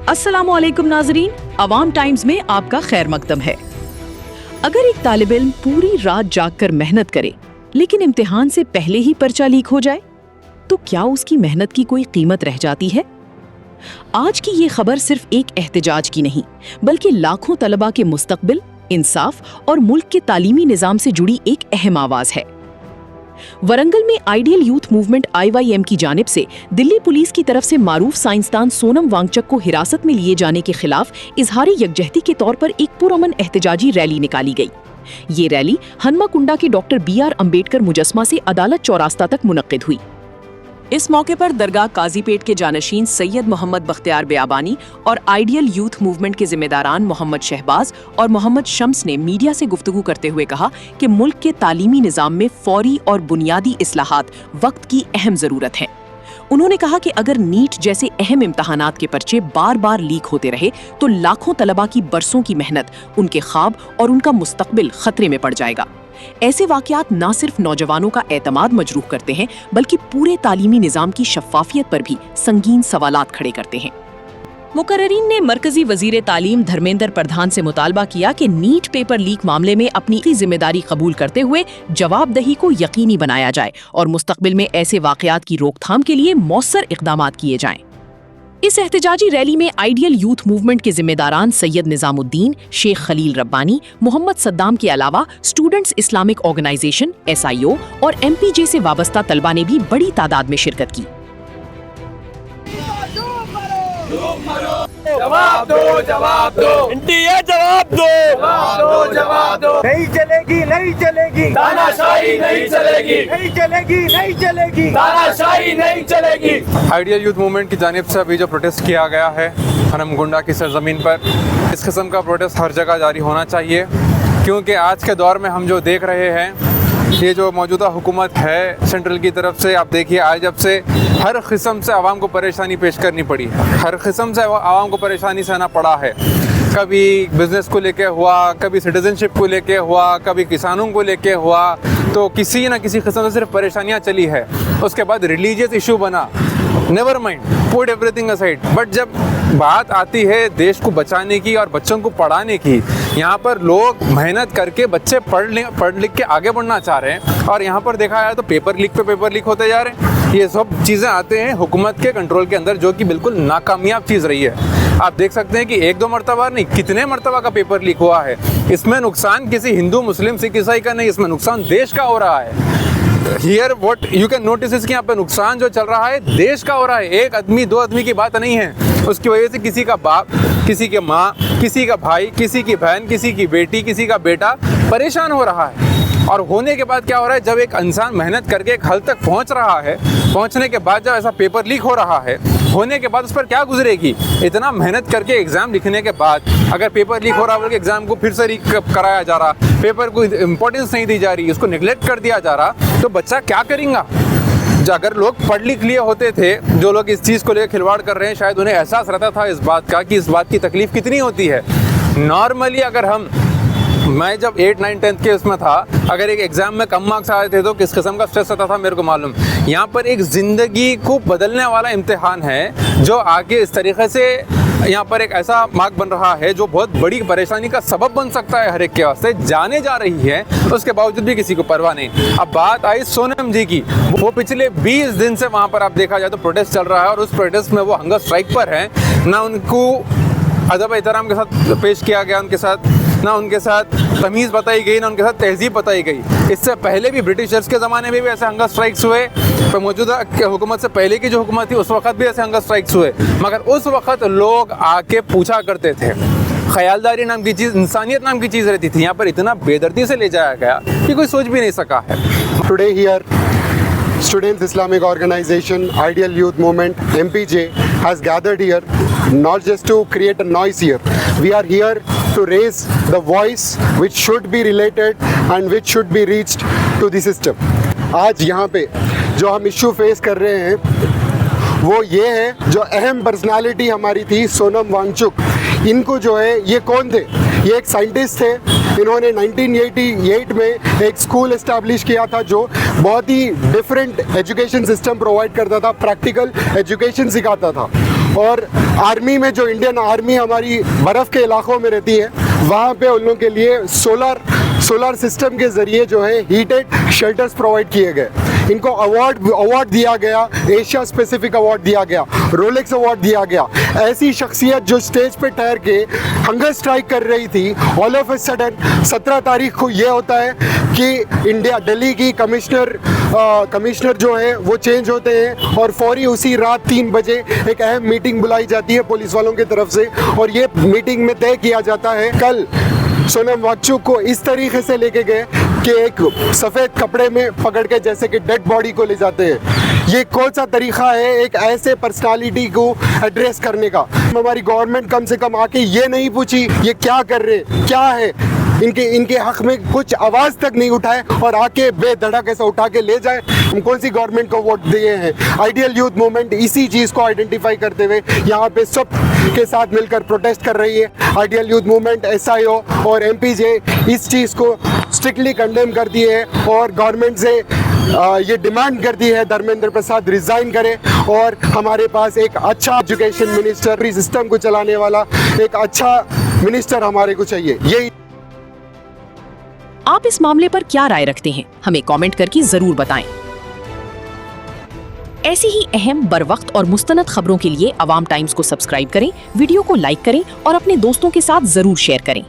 अस्सलामुअलैकुम नाजरीन, अवाम टाइम्स में आपका खैर मकदम है। अगर एक तालिब इल्म पूरी रात जागकर मेहनत करे लेकिन इम्तिहान से पहले ही पर्चा लीक हो जाए तो क्या उसकी मेहनत की कोई कीमत रह जाती है? आज की ये खबर सिर्फ एक एहतजाज की नहीं बल्कि लाखों तलबा के मुस्तकबिल, इंसाफ और मुल्क के तालीमी निज़ाम से जुड़ी एक अहम आवाज है। वरंगल में आइडियल यूथ मूवमेंट IYM की जानिब से दिल्ली पुलिस की तरफ से मारूफ साइंसदान सोनम वांगचक को हिरासत में लिए जाने के खिलाफ इजहारी यकजहती के तौर पर एक पुरअमन एहतजाजी रैली निकाली गई। ये रैली हनुमाकुंडा के डॉक्टर BR अम्बेडकर मुजस्मा से अदालत चौरास्ता तक मुनक्किद हुई। इस मौके पर दरगाह काजीपेट के जानशीन सैयद मोहम्मद बख्तियार बियाबानी और आइडियल यूथ मूवमेंट के जिम्मेदारान मोहम्मद शहबाज और मोहम्मद शम्स ने मीडिया से गुफ्तगू करते हुए कहा कि मुल्क के तालीमी निज़ाम में फौरी और बुनियादी इस्लाहात वक्त की अहम ज़रूरत है। उन्होंने कहा कि अगर नीट जैसे अहम इम्तहानात के पर्चे बार बार लीक होते रहे तो लाखों तलबा की बरसों की मेहनत, उनके ख्वाब और उनका मुस्तकबिल खतरे में पड़ जाएगा। ऐसे वाकयात न सिर्फ नौजवानों का एतमाद मजरूह करते हैं बल्कि पूरे तालीमी निज़ाम की शफ़ाफियत पर भी संगीन सवालात खड़े करते हैं। मुकर्ररीन ने मरकजी वजीर तालीम धर्मेंद्र प्रधान से मुतालबा किया कि नीट पेपर लीक मामले में अपनी जिम्मेदारी कबूल करते हुए जवाबदही को यकीनी बनाया जाए और मुस्तकबिल में ऐसे वाकयात की रोकथाम के लिए मौसर इक़दामात किए जाएं। इस एहतजाजी रैली में आइडियल यूथ मूवमेंट के जिम्मेदारान सैयद निजामुद्दीन, शेख खलील रब्बानी, मोहम्मद सद्दाम के अलावा स्टूडेंट्स इस्लामिक ऑर्गेनाइजेशन SIO और MPJ से वाबस्ता तलबा ने भी बड़ी तादाद में शिरकत की। जवाब दो, जवाब दो, इंडिया जवाब दो, जवाब दो, जवाब दो। नहीं चलेगी, नहीं चलेगी, तानाशाही नहीं चलेगी, नहीं चलेगी, नहीं चलेगी, तानाशाही नहीं चलेगी। आइडियल यूथ मूवमेंट की जानिब से अभी जो प्रोटेस्ट किया गया है हनुमाकुंडा की सरजमीन पर, इस किस्म का प्रोटेस्ट हर जगह जारी होना चाहिए, क्योंकि आज के दौर में हम जो देख रहे हैं, ये जो मौजूदा हुकूमत है सेंट्रल की तरफ से, आप देखिए आज जब से हर किस्म से आवाम को परेशानी पेश करनी पड़ी है, हर किस्म से आवाम को परेशानी सहना पड़ा है। कभी बिज़नेस को लेके हुआ, कभी सिटीजनशिप को लेके हुआ, कभी किसानों को लेके हुआ, तो किसी न किसी किस्म से सिर्फ परेशानियाँ चली है। उसके बाद रिलीजियस इशू बना, never mind, put everything aside, but जब बात आती है देश को बचाने की और बच्चों को पढ़ाने की, यहाँ पर लोग मेहनत करके बच्चे पढ़ लिख के आगे बढ़ना चाह रहे हैं और यहाँ पर देखा जाए तो पेपर लीक पे पेपर लीक होते जा रहे हैं। ये सब चीज़ें आते हैं हुकूमत के कंट्रोल के अंदर, जो कि बिल्कुल नाकामयाब चीज़ रही है। आप देख सकते हैं कि एक दो मरतबा नहीं, कितने मरतबा का पेपर लीक हुआ है। इसमें नुकसान किसी हिंदू, मुस्लिम, सिख, ईसाई का नहीं, इसमें नुकसान देश का हो रहा है। Here what you can notice is कि यहाँ पे नुकसान जो चल रहा है देश का हो रहा है। एक आदमी, दो आदमी की बात नहीं है। उसकी वजह से किसी का बाप, किसी के माँ, किसी का भाई, किसी की बहन, किसी की बेटी, किसी का बेटा परेशान हो रहा है। और होने के बाद क्या हो रहा है, जब एक इंसान मेहनत करके एक हल तक पहुँच रहा है, पहुँचने के बाद जब ऐसा पेपर लीक हो रहा है, होने के बाद उस पर क्या गुजरेगी। इतना मेहनत करके एग्ज़ाम लिखने के बाद अगर पेपर लीक हो रहा है, एग्ज़ाम को फिर से लीक कराया जा रहा, पेपर को इम्पोर्टेंस नहीं दी जा रही, उसको निगलेक्ट कर दिया जा रहा, तो बच्चा क्या करेगा। अगर लोग पढ़ लिख लिए होते थे, जो लोग इस चीज़ को लेकर खिलवाड़ कर रहे हैं, शायद उन्हें एहसास रहता था इस बात का कि इस बात की तकलीफ़ कितनी होती है। नॉर्मली अगर मैं जब 8, 9, 10 के उसमें था, अगर एक एग्ज़ाम में कम मार्क्स आए थे तो किस किस्म का स्ट्रेस आता था मेरे को मालूम। यहाँ पर एक ज़िंदगी को बदलने वाला इम्तिहान है जो आगे इस तरीके से यहाँ पर एक ऐसा मार्क बन रहा है जो बहुत बड़ी परेशानी का सबब बन सकता है हर एक के वास्ते। जाने जा रही है, उसके बावजूद भी किसी को परवाह नहीं। अब बात आई सोनम जी की, वो पिछले 20 दिन से वहाँ पर आप देखा जाए तो प्रोटेस्ट चल रहा है और उस प्रोटेस्ट में वो हंगर स्ट्राइक पर है। ना उनको अदब एहतराम के साथ पेश किया गया, उनके साथ ना उनके साथ तमीज़ बताई गई, ना उनके साथ तहजीब बताई गई। इससे पहले भी ब्रिटिशर्स के ज़माने में भी ऐसे हंगर स्ट्राइक्स हुए, तो मौजूदा हुकूमत से पहले की जो हुकूमत थी उस वक्त भी ऐसे हंगर स्ट्राइक्स हुए, मगर उस वक्त लोग आके पूछा करते थे। ख्यालदारी नाम की चीज़, इंसानियत नाम की चीज़ रहती थी। यहाँ पर इतना बेदर्दी से ले जाया गया कि कोई सोच भी नहीं सका है। Today here Students Islamic Organization, Ideal Youth Movement, MPJ has gathered here not just to create a noise here. We are here to raise the voice which should be related and which should be reached to the system. आज यहाँ पे जो हम issue face कर रहे हैं वो ये है, जो अहम पर्सनालिटी हमारी थी सोनम वांगचुक, इनको जो है, ये कौन थे? ये एक साइंटिस्ट थे। इन्होंने 1988 में एक स्कूल इस्टेब्लिश किया था जो बहुत ही डिफरेंट एजुकेशन सिस्टम प्रोवाइड करता था, प्रैक्टिकल एजुकेशन सिखाता था। और आर्मी में जो इंडियन आर्मी हमारी बर्फ़ के इलाकों में रहती है, वहाँ पे उन लोगों के लिए सोलर सिस्टम के ज़रिए जो है हीटेड शेल्टर्स प्रोवाइड किए गए। इनको अवार्ड दिया गया, एशिया स्पेसिफिक अवार्ड दिया गया, रोलेक्स अवार्ड दिया गया। ऐसी शख्सियत जो स्टेज पे ठहर के हंगर स्ट्राइक कर रही थी, ऑल ऑफ ए सडन 17 तारीख को ये होता है कि दिल्ली की कमिश्नर जो है वो चेंज होते हैं और फौरी उसी रात 3 बजे एक अहम मीटिंग बुलाई जाती है पुलिस वालों की तरफ से, और ये मीटिंग में तय किया जाता है कल सोनम वांगचुक को इस तरीके से लेके गए कि एक सफ़ेद कपड़े में पकड़ के जैसे कि डेड बॉडी को ले जाते हैं। ये कौन सा तरीका है एक ऐसे पर्सनालिटी को एड्रेस करने का? हमारी गवर्नमेंट कम से कम आके ये नहीं पूछी ये क्या कर रहे, क्या है, इनके हक में कुछ आवाज़ तक नहीं उठाए और आके बेधड़क ऐसा उठा के ले जाए। हम कौन सी गवर्नमेंट को वोट दिए हैं? आइडियल यूथ मूवमेंट इसी चीज़ को आइडेंटिफाई करते हुए यहाँ पे सब के साथ मिलकर प्रोटेस्ट कर रही है। आइडियल यूथ मूवमेंट, SIO और MPJ इस चीज़ को स्ट्रिक्टली कंडेम करती है और गवर्नमेंट से ये डिमांड करती है धर्मेंद्र प्रसाद रिजाइन करे और हमारे पास एक अच्छा एजुकेशन मिनिस्टर, सिस्टम को चलाने वाला एक अच्छा मिनिस्टर हमारे को चाहिए। यही आप इस मामले पर क्या राय रखते हैं? हमें कमेंट करके जरूर बताएं। ऐसी ही अहम, बरवक्त और मुस्तनद खबरों के लिए अवाम टाइम्स को सब्सक्राइब करें, वीडियो को लाइक करें और अपने दोस्तों के साथ जरूर शेयर करें।